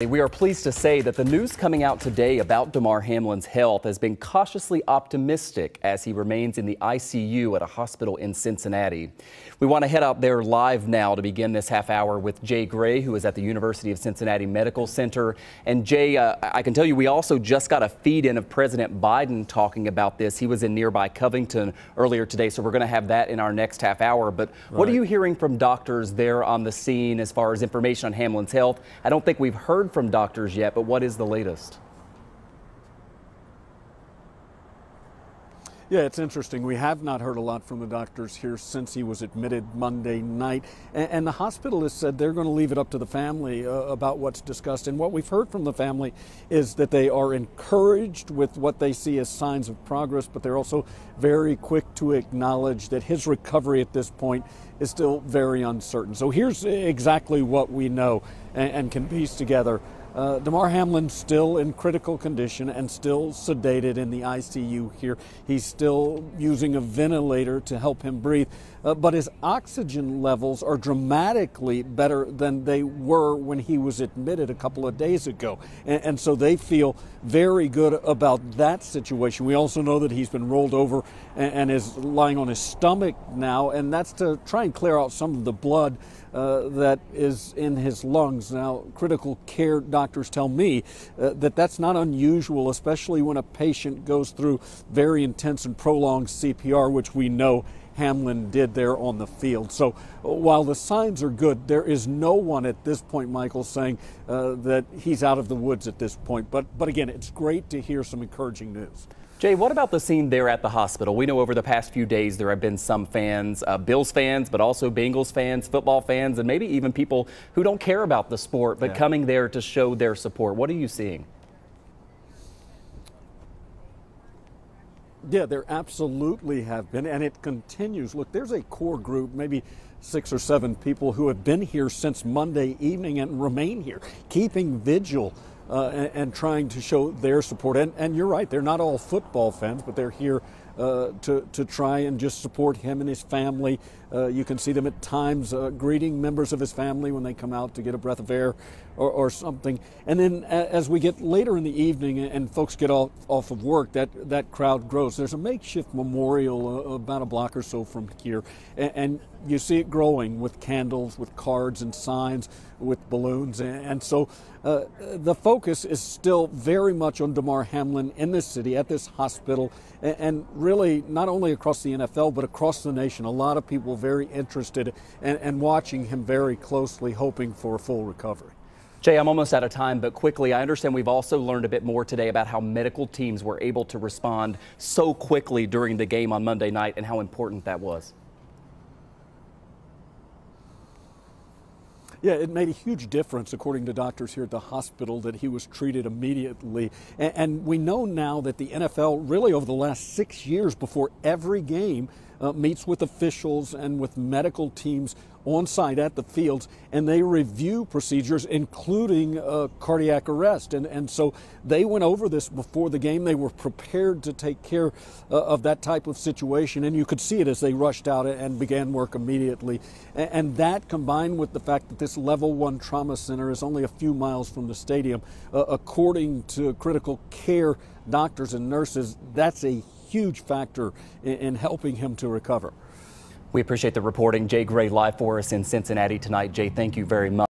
We are pleased to say that the news coming out today about Damar Hamlin's health has been cautiously optimistic as he remains in the ICU at a hospital in Cincinnati. We want to head out there live now to begin this half hour with Jay Gray, who is at the University of Cincinnati Medical Center. And Jay, I can tell you we also just got a feed in of President Biden talking about this. He was in nearby Covington earlier today, so we're going to have that in our next half hour. But what are you hearing from doctors there on the scene as far as information on Hamlin's health? I don't think we've heard from doctors yet, but what is the latest? Yeah, it's interesting. We have not heard a lot from the doctors here since he was admitted Monday night. And the hospital has said they're going to leave it up to the family about what's discussed. And what we've heard from the family is that they are encouraged with what they see as signs of progress, but they're also very quick to acknowledge that his recovery at this point is still very uncertain. So here's exactly what we know and can piece together. Damar Hamlin still in critical condition and still sedated in the ICU here. He's still using a ventilator to help him breathe, but his oxygen levels are dramatically better than they were when he was admitted a couple of days ago. And so they feel very good about that situation. We also know that he's been rolled over and is lying on his stomach now, and that's to try and clear out some of the blood that is in his lungs. Now, critical care doctors tell me that that's not unusual, especially when a patient goes through very intense and prolonged CPR, which we know Hamlin did there on the field. So while the signs are good, there is no one at this point, Michael, saying that he's out of the woods at this point. But again, it's great to hear some encouraging news. Jay, what about the scene there at the hospital? We know over the past few days there have been some fans, Bills fans, but also Bengals fans, football fans, and maybe even people who don't care about the sport, but coming there to show their support. What are you seeing? Yeah, there absolutely have been, and it continues. Look, there's a core group, maybe 6 or 7 people who have been here since Monday evening and remain here, keeping vigil and trying to show their support. And you're right, they're not all football fans, but they're here to try and just support him and his family. You can see them at times greeting members of his family when they come out to get a breath of air or something. And then as we get later in the evening and folks get off of work, that crowd grows. There's a makeshift memorial about a block or so from here, and you see it growing with candles, with cards and signs, with balloons. And so the focus is still very much on Damar Hamlin in this city, at this hospital, and really not only across the NFL, but across the nation. A lot of people very interested and watching him very closely, hoping for a full recovery. Jay, I'm almost out of time, but quickly, I understand we've also learned a bit more today about how medical teams were able to respond so quickly during the game on Monday night and how important that was. Yeah, it made a huge difference, according to doctors here at the hospital, that he was treated immediately. And we know now that the NFL, really over the last 6 years, before every game, meets with officials and with medical teams on site at the fields, and they review procedures, including cardiac arrest. And so they went over this before the game. They were prepared to take care of that type of situation, and you could see it as they rushed out and began work immediately. And that, combined with the fact that this Level 1 trauma center is only a few miles from the stadium, according to critical care doctors and nurses, that's a huge factor in helping him to recover. We appreciate the reporting. Jay Gray live for us in Cincinnati tonight. Jay, thank you very much.